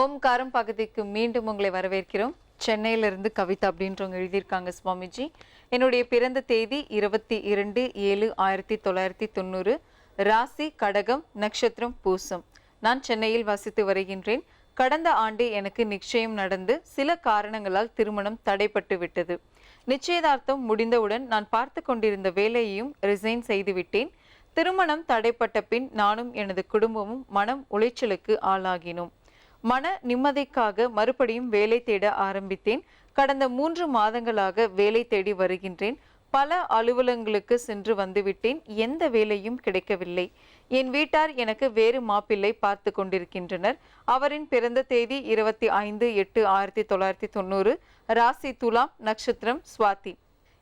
ஓம்காரம் பகுதிக்கு மீண்டும் உங்களை வரவேற்கிறோம். சென்னையிலிருந்து கவிதா அப்படின்றவங்க எழுதியிருக்காங்க. சுவாமிஜி, என்னுடைய பிறந்த தேதி 22/7/1990, ராசி கடகம், நட்சத்திரம் பூசம். நான் சென்னையில் வசித்து வருகின்றேன். கடந்த ஆண்டு எனக்கு நிச்சயம் நடந்து சில காரணங்களால் திருமணம் தடைப்பட்டு விட்டது. நிச்சயதார்த்தம் முடிந்தவுடன் நான் பார்த்து கொண்டிருந்த வேலையையும் ரிசைன் செய்துவிட்டேன். திருமணம் தடைப்பட்ட பின் நானும் எனது குடும்பமும் மனம் உளைச்சலுக்கு ஆளாகினோம். மன நிம்மதிக்காக மறுபடியும் வேலை தேட ஆரம்பித்தேன். கடந்த 3 மாதங்களாக வேலை தேடி வருகின்றேன். பல அலுவலகங்களுக்கு சென்று வந்துவிட்டேன். எந்த வேலையும் கிடைக்கவில்லை. என் வீட்டார் எனக்கு வேறு மாப்பிள்ளை பார்த்து கொண்டிருக்கின்றனர். அவரின் பிறந்த தேதி 25/8/1990, ராசி துலாம், நட்சத்திரம் சுவாதி.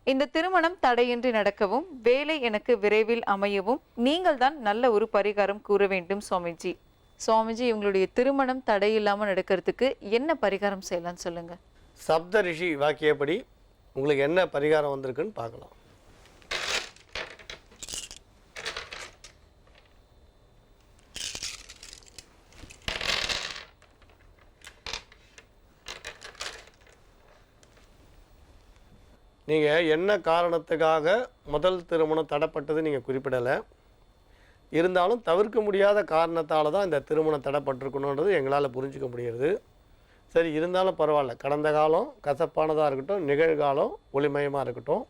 இந்த திருமணம் தடையின்றி நடக்கவும் வேலை எனக்கு விரைவில் அமையவும் நீங்கள் தான் நல்ல ஒரு பரிகாரம் கூற வேண்டும் சுவாமிஜி. சுவாமிஜி, இவங்களுடைய திருமணம் தடையில்லாமல் நடக்கிறதுக்கு என்ன பரிகாரம் செய்யலாம்னு சொல்லுங்க. சப்த ரிஷி வாக்கியப்படி உங்களுக்கு என்ன பரிகாரம் வந்திருக்குன்னு பார்க்கலாம். நீங்கள் என்ன காரணத்துக்காக முதல் திருமணம் தடைப்பட்டது நீங்கள் குறிப்பிடலை. இருந்தாலும் தவிர்க்க முடியாத காரணத்தால் தான் இந்த திருமணம் தடைப்பட்டிருக்கணுன்றது எங்களால் புரிஞ்சிக்க முடிகிறது. சரி, இருந்தாலும் பரவாயில்ல. கடந்த காலம் கசப்பானதாக இருக்கட்டும், நிகழ்காலம் ஒளிமயமாக இருக்கட்டும்.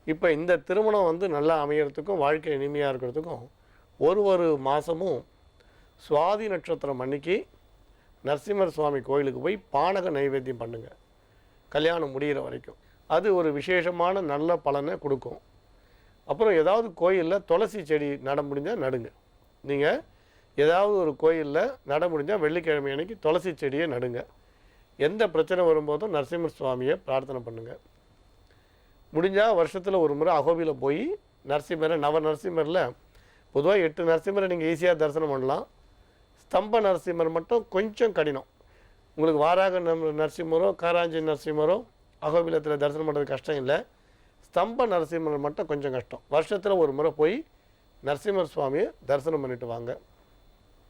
இப்போ இந்த திருமணம் நல்லா அமையறதுக்கும் வாழ்க்கை இனிமையாக இருக்கிறதுக்கும் ஒரு மாதமும் சுவாதி நட்சத்திரம் அன்னைக்கு நரசிம்மர் சுவாமி கோயிலுக்கு போய் பானக நைவேத்தியம் பண்ணுங்கள், கல்யாணம் முடிகிற வரைக்கும். அது ஒரு விசேஷமான நல்ல பலனை கொடுக்கும். அப்புறம் ஏதாவது கோயிலில் துளசி செடி நட முடிஞ்சால் நடுங்க. நீங்கள் ஏதாவது ஒரு கோயிலில் நட முடிஞ்சால் வெள்ளிக்கிழமை அன்னைக்கு துளசி செடியை நடுங்க. எந்த பிரச்சனை வரும்போதும் நரசிம்மர் சுவாமியை பிரார்த்தனை பண்ணுங்கள். முடிஞ்சால் வருஷத்தில் ஒரு முறை அகோபியில் போய் நரசிம்மரை, நவ நரசிம்மரில் பொதுவாக 8 நரசிம்மரை நீங்கள் ஈஸியாக தரிசனம் பண்ணலாம். ஸ்தம்ப நரசிம்மர் மட்டும் கொஞ்சம் கடினம். உங்களுக்கு வாராக நரசிம்மரோ காராஞ்சி நரசிம்மரோ அகோபிலத்தில் தரிசனம் பண்ணுறது கஷ்டம் இல்லை. ஸ்தம்ப நரசிம்மர் மட்டும் கொஞ்சம் கஷ்டம். வருஷத்தில் ஒரு முறை போய் நரசிம்மர் சுவாமியை தரிசனம் பண்ணிட்டு வாங்க.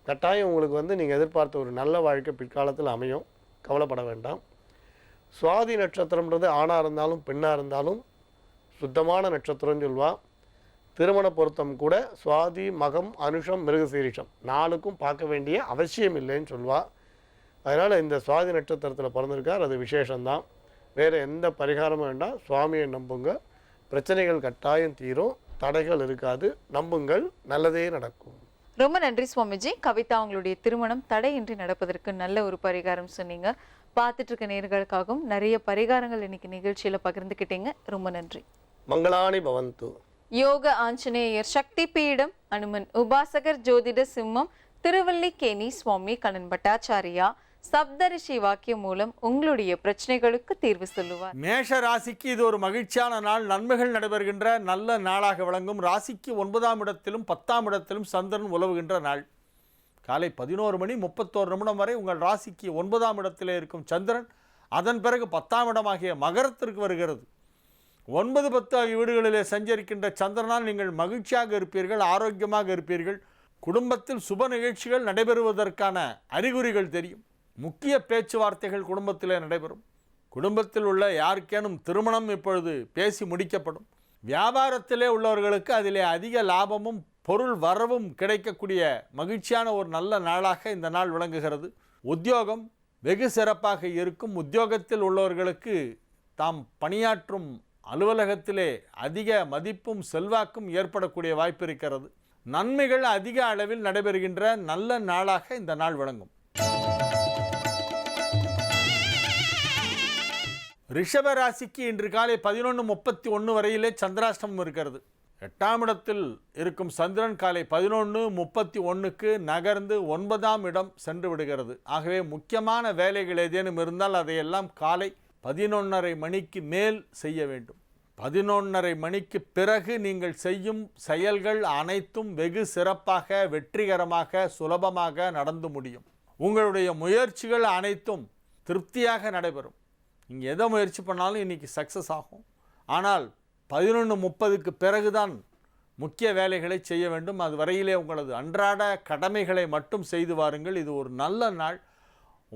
கட்டாயம் உங்களுக்கு நீங்கள் எதிர்பார்த்த ஒரு நல்ல வாழ்க்கை பிற்காலத்தில் அமையும். கவலைப்பட வேண்டாம். சுவாதி நட்சத்திரம்ன்றது ஆணாக இருந்தாலும் பெண்ணாக இருந்தாலும் சுத்தமான நட்சத்திரம்னு சொல்வா. திருமண பொருத்தம் கூட சுவாதி, மகம், அனுஷம், மிருகசீரிஷம் 4க்கும் பார்க்க வேண்டிய அவசியம் இல்லைன்னு சொல்வா. அதனால் இந்த சுவாதி நட்சத்திரத்தில் பிறந்திருக்கார், அது விசேஷம்தான். வேறு எந்த பரிகாரமும் வேண்டாம். சுவாமியை நம்புங்க, பிரச்சனைகள் கட்டாயம் தீரும், தடைகள் இருக்காது. நம்புங்கள், நல்லதே நடக்கும். ரொம்ப நன்றி சுவாமிஜி. கவிதா, அவங்களுடைய திருமணம் தடையின்றி நடப்பதற்கு நல்ல ஒரு பரிகாரம் சொன்னீங்க. பார்த்துட்டு இருக்க நேயர்களுக்காகவும் நிறைய பரிகாரங்கள் இன்னைக்கு நிகழ்ச்சியில பகிர்ந்துக்கிட்டீங்க. ரொம்ப நன்றி. மங்களானி பவந்து. யோக ஆஞ்சநேயர் சக்தி பீடம், அனுமன் உபாசகர், ஜோதிட சிம்மம், திருவல்லிக்கேணி சுவாமி கண்ணன் பட்டாச்சாரியா சப்தரிஷி வாக்கியம் மூலம் உங்களுடைய பிரச்சனைகளுக்கு தீர்வு சொல்லுவார். மேஷ ராசிக்கு இது ஒரு மகிழ்ச்சியான நாள். நன்மைகள் நடைபெறுகின்ற நல்ல நாளாக விளங்கும். ராசிக்கு 9ஆம் இடத்திலும் 10ஆம் இடத்திலும் சந்திரன் உலவுகின்ற நாள். காலை 11:31 வரை உங்கள் ராசிக்கு 9ஆம் இடத்திலே இருக்கும் சந்திரன் அதன் பிறகு 10ஆம் இடமாகிய மகரத்திற்கு வருகிறது. 9, 10 ஆகிய வீடுகளிலே சஞ்சரிக்கின்ற சந்திரனால் நீங்கள் மகிழ்ச்சியாக இருப்பீர்கள், ஆரோக்கியமாக இருப்பீர்கள். குடும்பத்தில் சுப நிகழ்ச்சிகள் நடைபெறுவதற்கான அறிகுறிகள் தெரியும். முக்கிய பேச்சுவார்த்தைகள் குடும்பத்திலே நடைபெறும். குடும்பத்தில் உள்ள யாருக்கேனும் திருமணம் இப்பொழுது பேசி முடிக்கப்படும். வியாபாரத்திலே உள்ளவர்களுக்கு அதிலே அதிக லாபமும் பொருள் வரவும் கிடைக்கக்கூடிய மகிழ்ச்சியான ஒரு நல்ல நாளாக இந்த நாள் விளங்குகிறது. உத்தியோகம் வெகு சிறப்பாக இருக்கும். உத்தியோகத்தில் உள்ளவர்களுக்கு தாம் பணியாற்றும் அலுவலகத்திலே அதிக மதிப்பும் செல்வாக்கும் ஏற்படக்கூடிய வாய்ப்பு இருக்கிறது. நன்மைகள் அதிக அளவில் நடைபெறுகின்ற நல்ல நாளாக இந்த நாள் விளங்கும். ரிஷப ராசிக்கு இன்று காலை 11:31 வரையிலே சந்திராஷ்டமம் இருக்கிறது. 8ஆம் இடத்தில் இருக்கும் சந்திரன் காலை 11:31க்கு நகர்ந்து 9ஆம் இடம் சென்று விடுகிறது. ஆகவே முக்கியமான வேலைகள் ஏதேனும் இருந்தால் அதையெல்லாம் காலை 11:30 மணிக்கு மேல் செய்ய வேண்டும். 11:30 மணிக்கு பிறகு நீங்கள் செய்யும் செயல்கள் அனைத்தும் வெகு சிறப்பாக, வெற்றிகரமாக, சுலபமாக நடந்து முடியும். உங்களுடைய முயற்சிகள் அனைத்தும் திருப்தியாக நடைபெறும். நீங்கள் எதை முயற்சி பண்ணாலும் இன்றைக்கி சக்ஸஸ் ஆகும். ஆனால் 11:30க்கு பிறகுதான் முக்கிய வேலைகளை செய்ய வேண்டும். அது வரையிலே உங்களது அன்றாட கடமைகளை மட்டும் செய்து வாருங்கள். இது ஒரு நல்ல நாள்.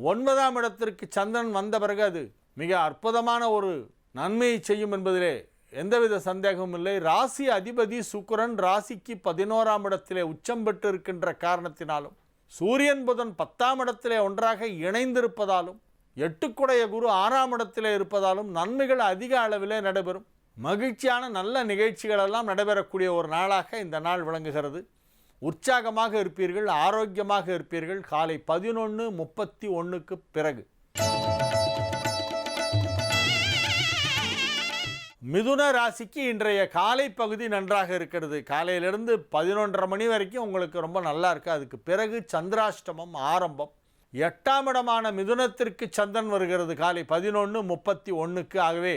9ஆம் இடத்திற்கு சந்திரன் வந்த பிறகு அது மிக அற்புதமான ஒரு நன்மையை செய்யும் என்பதிலே எந்தவித சந்தேகமும் இல்லை. ராசி அதிபதி சுக்கிரன் ராசிக்கு 11ஆம் இடத்திலே உச்சம் பெற்று இருக்கின்ற காரணத்தினாலும், சூரியன் புதன் 10ஆம் இடத்திலே ஒன்றாக இணைந்திருப்பதாலும், 8 குரு 6ஆம் இடத்திலே இருப்பதாலும் நன்மைகள் அதிக அளவிலே நடைபெறும். மகிழ்ச்சியான நல்ல நிகழ்ச்சிகள் எல்லாம் நடைபெறக்கூடிய ஒரு நாளாக இந்த நாள் விளங்குகிறது. உற்சாகமாக இருப்பீர்கள், ஆரோக்கியமாக இருப்பீர்கள். காலை 11:31க்கு பிறகு மிதுன ராசிக்கு இன்றைய காலை பகுதி நன்றாக இருக்கிறது. காலையிலிருந்து 11:30 மணி வரைக்கும் உங்களுக்கு ரொம்ப நல்லா இருக்குது. அதுக்கு பிறகு சந்திராஷ்டமம் ஆரம்பம். 8ஆம் இடமான மிதுனத்திற்கு சந்திரன் வருகிறது காலை 11:31க்கு. ஆகவே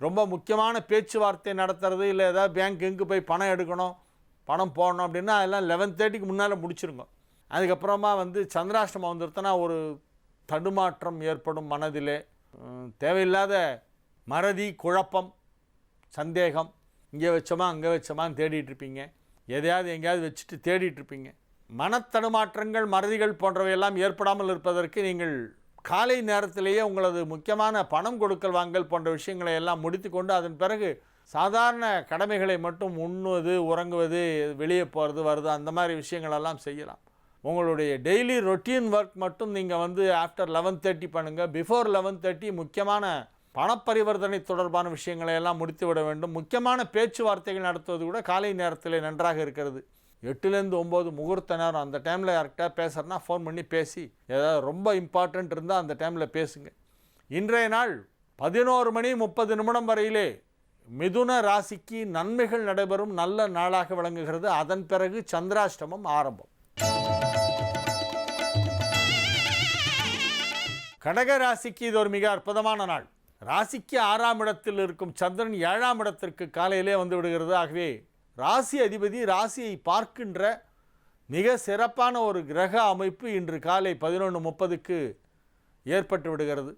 ரொம்ப முக்கியமான பேச்சுவார்த்தை நடத்துறது, இல்லை ஏதாவது பேங்க்கு போய் பணம் எடுக்கணும், பணம் போடணும் அப்படின்னா அதெல்லாம் 11:30க்கு முன்னால் முடிச்சிருங்க. அதுக்கப்புறமா சந்திராஷ்டமம் வந்துருத்தனா ஒரு தடுமாற்றம் ஏற்படும் மனதிலே. தேவையில்லாத மறதி, குழப்பம், சந்தேகம், இங்கே வச்சோமா அங்கே வச்சோமான்னு தேடிட்டுருப்பீங்க. எதையாவது எங்கேயாவது வச்சுட்டு தேடிட்டுருப்பீங்க. மனத்தடுமாற்றங்கள், மறதிகள் போன்றவையெல்லாம் ஏற்படாமல் இருப்பதற்கு நீங்கள் காலை நேரத்திலேயே உங்களது முக்கியமான பணம் கொடுக்கல் வாங்கல் போன்ற விஷயங்களை எல்லாம் முடித்து கொண்டு அதன் பிறகு சாதாரண கடமைகளை மட்டும் உண்ணுவது, உறங்குவது, வெளியே போகிறது வருது, அந்த மாதிரி விஷயங்களெல்லாம் செய்யலாம். உங்களுடைய டெய்லி ரொட்டீன் ஒர்க் மட்டும் நீங்கள் ஆஃப்டர் 11:30 பண்ணுங்கள். பிஃபோர் 11:30 முக்கியமான பணப்பரிவர்த்தனை தொடர்பான விஷயங்களை எல்லாம் முடித்து விட வேண்டும். முக்கியமான பேச்சுவார்த்தைகள் நடத்துவது கூட காலை நேரத்தில் நன்றாக இருக்கிறது. 8லேருந்து 9 முகூர்த்த நேரம். அந்த டைமில் யார்கிட்ட பேசுகிறனா ஃபோன் பண்ணி பேசி, ஏதாவது ரொம்ப இம்பார்ட்டண்ட் இருந்தால் அந்த டைமில் பேசுங்க. இன்றைய நாள் 11:30 வரையிலே மிதுன ராசிக்கு நன்மைகள் நடைபெறும் நல்ல நாளாக விளங்குகிறது. அதன் பிறகு சந்திராஷ்டமம் ஆரம்பம். கடக ராசிக்கு இது ஒரு மிக அற்புதமான நாள். ராசிக்கு 6ஆம் இடத்தில் இருக்கும் சந்திரன் 7ஆம் இடத்திற்கு காலையிலே வந்து விடுகிறது. ஆகவே ராசி அதிபதி ராசியை பார்க்கின்ற மிக சிறப்பான ஒரு கிரக அமைப்பு இன்று காலை 11:30க்கு ஏற்பட்டு விடுகிறது.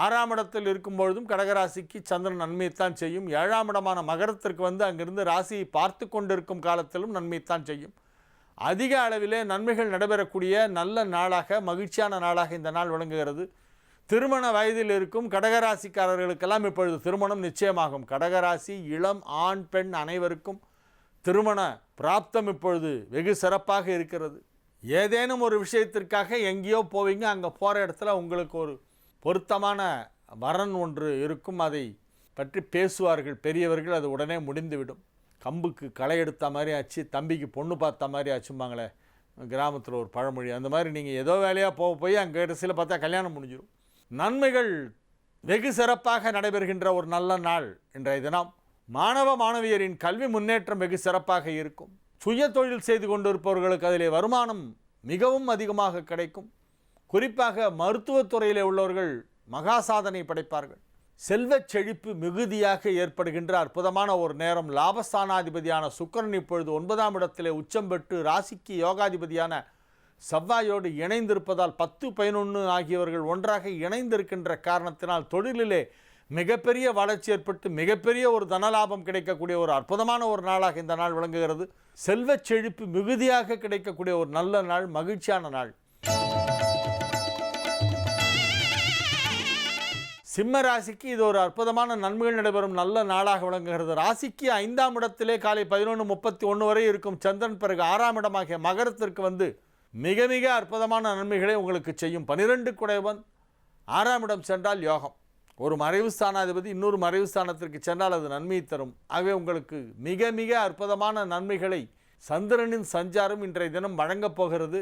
6ஆம் இடத்தில் இருக்கும்பொழுதும் கடகராசிக்கு சந்திரன் நன்மைத்தான் செய்யும். 7ஆம் இடமான மகரத்திற்கு அங்கிருந்து ராசியை பார்த்து கொண்டிருக்கும் காலத்திலும் நன்மைத்தான் செய்யும். அதிக அளவிலே நன்மைகள் நடைபெறக்கூடிய நல்ல நாளாக, மகிழ்ச்சியான நாளாக இந்த நாள் விளங்குகிறது. திருமண வயதில் இருக்கும் கடகராசிக்காரர்களுக்கெல்லாம் இப்பொழுது திருமணம் நிச்சயமாகும். கடகராசி இளம் ஆண் பெண் அனைவருக்கும் திருமண பிராப்தம் இப்பொழுது வெகு சிறப்பாக இருக்கிறது. ஏதேனும் ஒரு விஷயத்திற்காக எங்கேயோ போவீங்க, அங்கே போகிற இடத்துல உங்களுக்கு ஒரு பொருத்தமான வரன் ஒன்று இருக்கும். அதை பற்றி பேசுவார்கள் பெரியவர்கள், அது உடனே முடிந்துவிடும். கம்புக்கு களை எடுத்த மாதிரி ஆச்சு, தம்பிக்கு பொண்ணு பார்த்த மாதிரி ஆச்சும்பாங்களே கிராமத்தில் ஒரு பழமொழி. அந்த மாதிரி நீங்கள் ஏதோ வேலையாக போய் அங்கே கடைசியில் பார்த்தா கல்யாணம் முடிஞ்சிடும். நன்மைகள் வெகு சிறப்பாக நடைபெறுகின்ற ஒரு நல்ல நாள் இன்றைய தினம். மாணவ மாணவியரின் கல்வி முன்னேற்றம் வெகு சிறப்பாக இருக்கும். சுய தொழில் செய்து கொண்டிருப்பவர்களுக்கு அதிலே வருமானம் மிகவும் அதிகமாக கிடைக்கும். குறிப்பாக மருத்துவத்துறையிலே உள்ளவர்கள் மகா சாதனை படைப்பார்கள். செல்வச் செழிப்பு மிகுதியாக ஏற்படுகின்ற அற்புதமான ஒரு நேரம். லாபஸ்தானாதிபதியான சுக்கிரன் இப்பொழுது 9ஆம் இடத்திலே உச்சம் பெற்று ராசிக்கு யோகாதிபதியான செவ்வாயோடு இணைந்திருப்பதால் 10, 11 ஆகியவர்கள் ஒன்றாக இணைந்திருக்கின்ற காரணத்தினால் தொழிலிலே மிகப்பெரிய வளர்ச்சி ஏற்பட்டு மிகப்பெரிய ஒரு தனலாபம் கிடைக்கக்கூடிய ஒரு அற்புதமான ஒரு நாளாக இந்த நாள் விளங்குகிறது. செல்வச் செழிப்பு மிகுதியாக கிடைக்கக்கூடிய ஒரு நல்ல நாள், மகிழ்ச்சியான நாள். சிம்ம ராசிக்கு இது ஒரு அற்புதமான நன்மைகள் நடைபெறும் நல்ல நாளாக விளங்குகிறது. ராசிக்கு 5ஆம் இடத்திலே காலை 11:31 வரை இருக்கும் சந்திரன் பிறகு 6ஆம் இடமாகிய மகரத்திற்கு மிக மிக அற்புதமான நன்மைகளை உங்களுக்கு செய்யும். 12 குடைவன் 6ஆம் இடம் சென்றால் யோகம். ஒரு மறைவு ஸ்தானாதிபதி இன்னொரு மறைவு ஸ்தானத்திற்கு சென்றால் அது நன்மையை தரும். ஆகவே உங்களுக்கு மிக மிக அற்புதமான நன்மைகளை சந்திரனின் சஞ்சாரம் இன்றைய தினம் வழங்கப் போகிறது.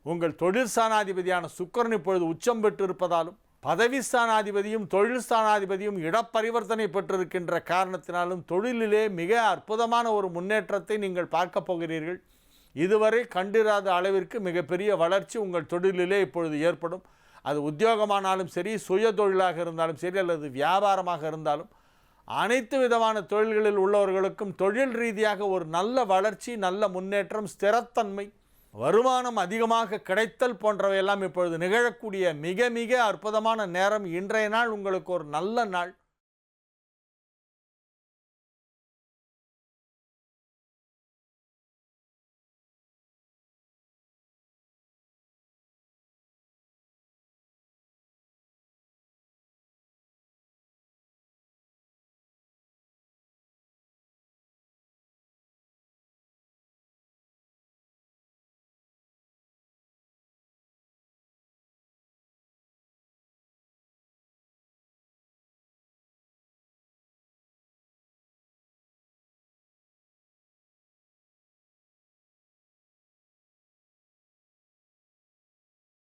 உங்கள் தொழில் ஸ்தானாதிபதியான சுக்கிரன் இப்பொழுது உச்சம் பெற்று இருப்பதாலும், பதவி ஸ்தானாதிபதியும் தொழில் ஸ்தானாதிபதியும் இடப்பரிவர்த்தனை பெற்றிருக்கின்ற காரணத்தினாலும் தொழிலிலே மிக அற்புதமான ஒரு முன்னேற்றத்தை நீங்கள் பார்க்க போகிறீர்கள். இதுவரை கண்டிராத அளவிற்கு மிகப்பெரிய வளர்ச்சி உங்கள் தொழிலிலே இப்பொழுது ஏற்படும். அது உத்தியோகமானாலும் சரி, சுய தொழிலாக இருந்தாலும் சரி, அல்லது வியாபாரமாக இருந்தாலும் அனைத்து விதமான தொழில்களில் உள்ளவர்களுக்கும் தொழில் ரீதியாக ஒரு நல்ல வளர்ச்சி, நல்ல முன்னேற்றம், ஸ்திரத்தன்மை, வருமானம் அதிகமாக கிடைத்தல் போன்றவையெல்லாம் இப்பொழுது நிகழக்கூடிய மிக மிக அற்புதமான நேரம். இன்றைய நாள் உங்களுக்கு ஒரு நல்ல நாள்.